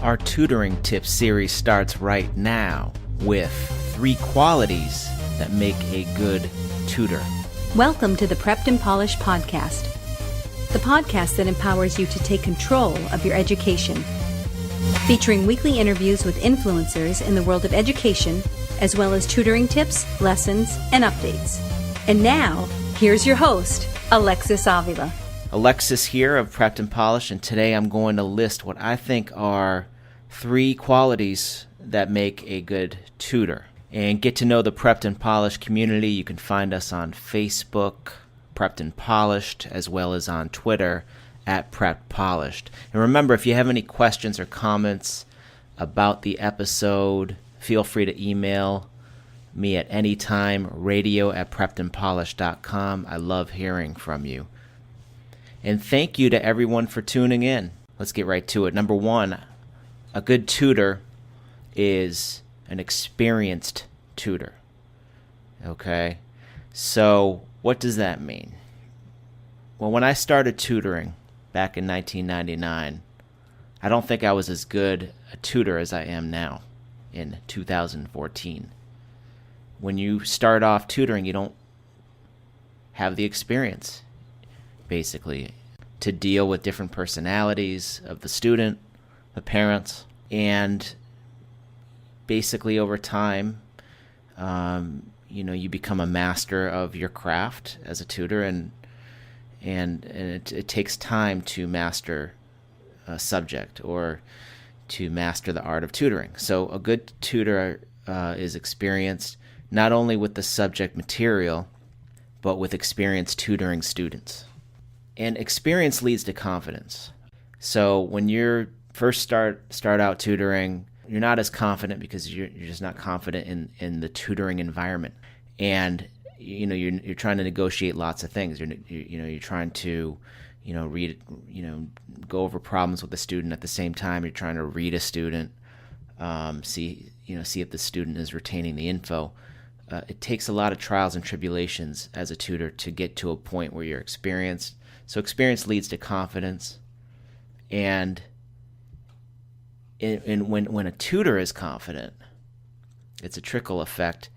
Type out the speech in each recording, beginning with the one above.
Our tutoring tips series starts right now with 3 qualities that make a good tutor. Welcome to the Prepped and Polished podcast, the podcast that empowers you to take control of your education. Featuring weekly interviews with influencers in the world of education, as well as tutoring tips, lessons, and updates. And now, here's your host, Alexis Avila. Alexis here of Prepped and Polished, and today I'm going to list what I think are 3 qualities that make a good tutor. And get to know the Prepped and Polished community. You can find us on Facebook, Prepped and Polished, as well as on Twitter at Prepped Polished. And remember, if you have any questions or comments about the episode, feel free to email me at any time, radio@preppedandpolished.com. I love hearing from you. And thank you to everyone for tuning in. Let's get right to it. Number 1, a good tutor is an experienced tutor. Okay? So what does that mean? Well, when I started tutoring back in 1999, I don't think I was as good a tutor as I am now in 2014. When you start off tutoring, you don't have the experience, basically, to deal with different personalities of the student, the parents, and basically over time, you become a master of your craft as a tutor, and it takes time to master a subject or to master the art of tutoring. So a good tutor is experienced not only with the subject material, but with experience tutoring students. And experience leads to confidence. So when you're first start out tutoring, you're not as confident because you're just not confident in the tutoring environment. And you're trying to negotiate lots of things. You're trying to read, go over problems with the student at the same time. You're trying to read a student, see if the student is retaining the info. It takes a lot of trials and tribulations as a tutor to get to a point where you're experienced. So experience leads to confidence, and when a tutor is confident, it's a trickle effect.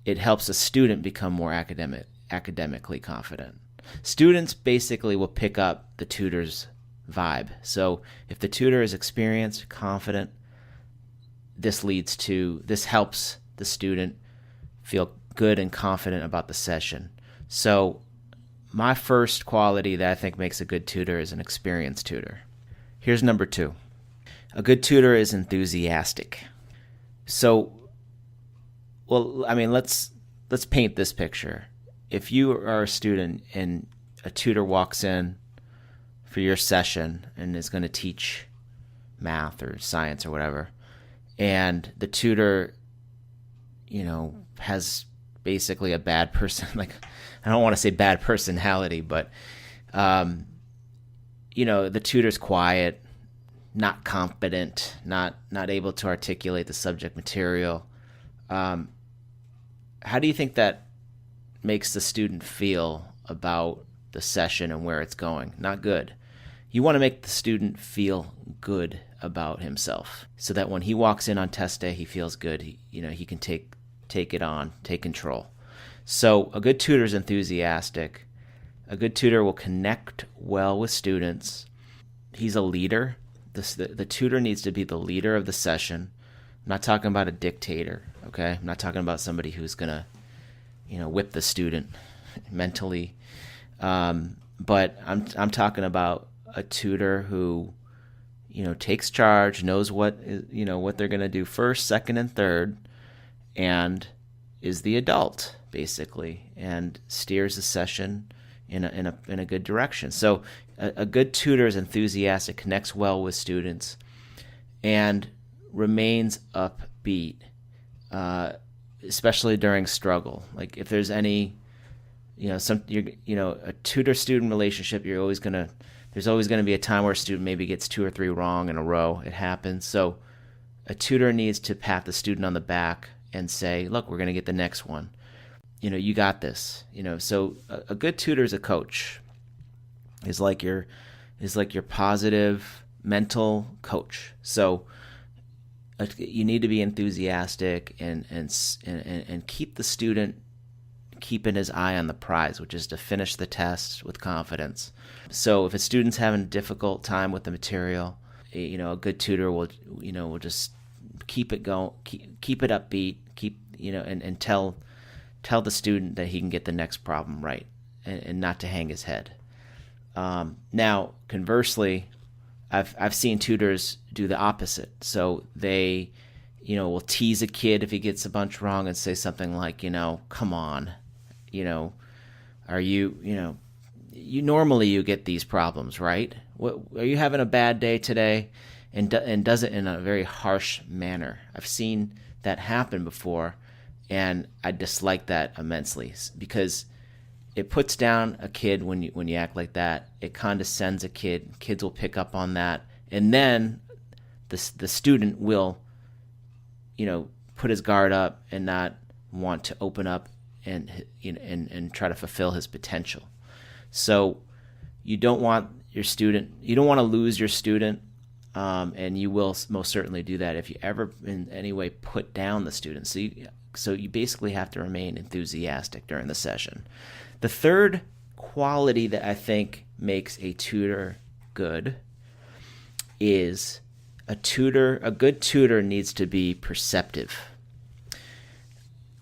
It helps a student become more academically confident. Students basically will pick up the tutor's vibe. So if the tutor is experienced, confident, this helps the student feel good and confident about the session. So my first quality that I think makes a good tutor is an experienced tutor. Here's number 2. A good tutor is enthusiastic. So, let's paint this picture. If you are a student and a tutor walks in for your session and is going to teach math or science or whatever, and the tutor, has basically a bad person, like, I don't want to say bad personality, but, the tutor's quiet, not competent, not able to articulate the subject material. How do you think that makes the student feel about the session and where it's going? Not good. You want to make the student feel good about himself so that when he walks in on test day, he feels good. He can take it on, take control. So a good tutor is enthusiastic. A good tutor will connect well with students. He's a leader. The tutor needs to be the leader of the session. I'm not talking about a dictator, okay? I'm not talking about somebody who's going to, whip the student mentally. But I'm talking about a tutor who, takes charge, knows what they're going to do first, second, and third, and is the adult, basically, and steers the session in a good direction. So a good tutor is enthusiastic, connects well with students, and remains upbeat, especially during struggle. Like if there's any, a tutor-student relationship, there's always going to be a time where a student maybe gets 2 or 3 wrong in a row. It happens. So a tutor needs to pat the student on the back and say, look, we're going to get the next one. You got this. So a good tutor is a coach. Is like your positive mental coach. So you need to be enthusiastic and keep the student keeping his eye on the prize, which is to finish the test with confidence. So if a student's having a difficult time with the material, a good tutor will just keep it going, keep it upbeat, and tell the student that he can get the next problem right, and not to hang his head. Now, conversely, I've seen tutors do the opposite. So they, will tease a kid if he gets a bunch wrong and say something like, come on, are you normally you get these problems, right? What, are you having a bad day today? And does it in a very harsh manner. I've seen that happen before, and I dislike that immensely because it puts down a kid when you act like that. It condescends a kid. Kids will pick up on that, and then the student will, put his guard up and not want to open up and try to fulfill his potential. So you don't want to lose your student, and you will most certainly do that if you ever in any way put down the student. So you basically have to remain enthusiastic during the session. The third quality that I think makes a tutor good is a good tutor needs to be perceptive.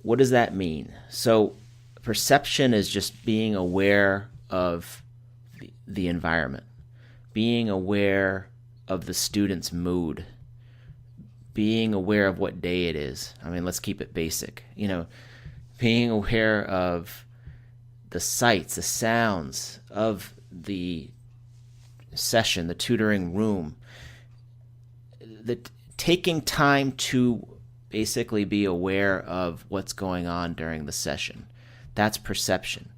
What does that mean? So perception is just being aware of the environment, being aware of the student's mood, being aware of what day it is. I mean, let's keep it basic. Being aware of the sights, the sounds of the session, the tutoring room, taking time to basically be aware of what's going on during the session. That's perception,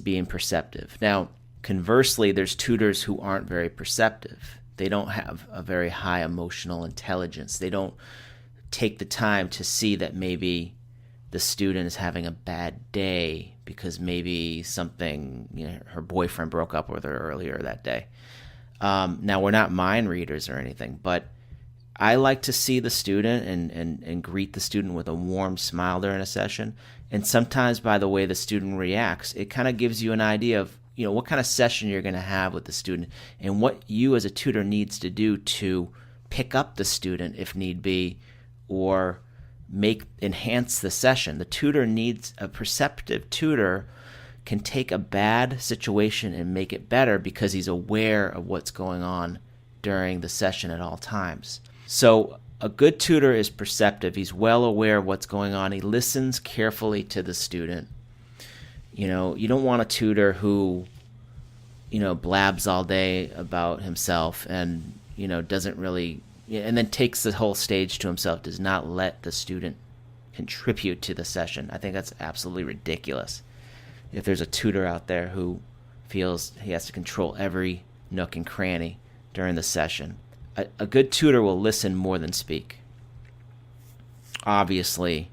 being perceptive. Now, conversely, there's tutors who aren't very perceptive. They don't have a very high emotional intelligence. They don't take the time to see that maybe the student is having a bad day because maybe something, her boyfriend broke up with her earlier that day. Now, we're not mind readers or anything, but I like to see the student and greet the student with a warm smile during a session. And sometimes by the way the student reacts, it kind of gives you an idea of what kind of session you're going to have with the student and what you as a tutor needs to do to pick up the student if need be, or enhance the session. A perceptive tutor can take a bad situation and make it better because he's aware of what's going on during the session at all times. So a good tutor is perceptive. He's well aware of what's going on. He listens carefully to the student. You don't want a tutor who, blabs all day about himself and, doesn't really, and then takes the whole stage to himself, does not let the student contribute to the session. I think that's absolutely ridiculous. If there's a tutor out there who feels he has to control every nook and cranny during the session, a good tutor will listen more than speak. Obviously,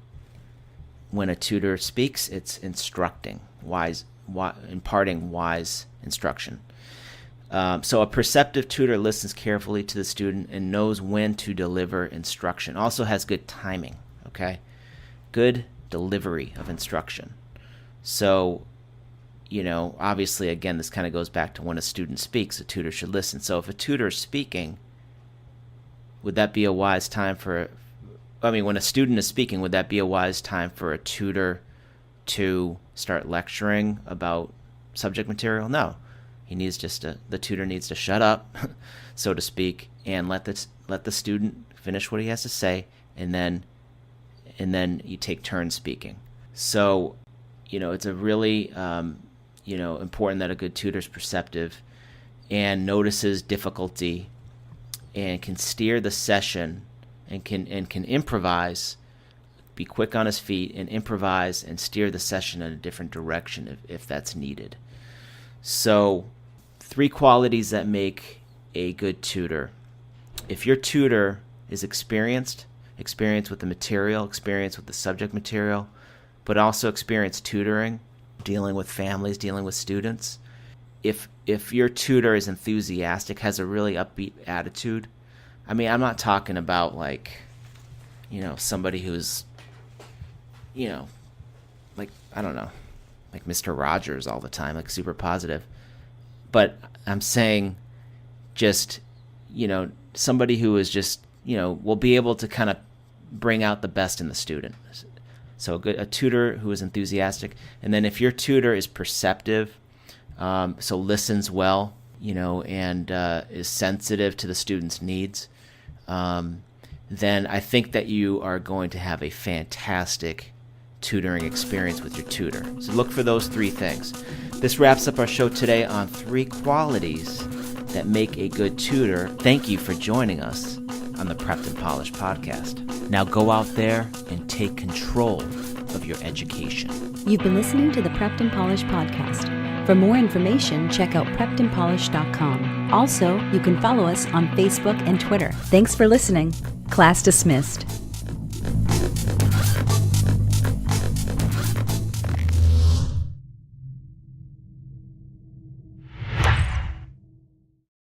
when a tutor speaks, it's instructing, imparting wise instruction. So a perceptive tutor listens carefully to the student and knows when to deliver instruction. Also has good timing, okay? Good delivery of instruction. So, obviously, again, this kind of goes back to when a student speaks, a tutor should listen. So if a tutor is speaking, would that be a wise time when a student is speaking, would that be a wise time for a tutor to start lecturing about subject material? No. The tutor needs to shut up, so to speak, and let the student finish what he has to say, and then you take turns speaking. So, it's a really, important that a good tutor is perceptive and notices difficulty and can steer the session and can improvise, be quick on his feet and improvise and steer the session in a different direction if that's needed. So 3 qualities that make a good tutor. If your tutor is experienced with the material, experience with the subject material, but also experienced tutoring, dealing with families, dealing with students, if your tutor is enthusiastic, has a really upbeat attitude. I mean, I'm not talking about like, somebody who's, like, I don't know, like Mr. Rogers all the time, like super positive. But I'm saying just, somebody who is just, will be able to kind of bring out the best in the student. So a tutor who is enthusiastic. And then if your tutor is perceptive, so listens well, and is sensitive to the student's needs, then I think that you are going to have a fantastic tutoring experience with your tutor. So look for those 3 things. This wraps up our show today on 3 qualities that make a good tutor. Thank you for joining us on the Prepped and Polished podcast. Now go out there and take control of your education. You've been listening to the Prepped and Polished podcast. For more information, check out PreppedandPolished.com. Also, you can follow us on Facebook and Twitter. Thanks for listening. Class dismissed.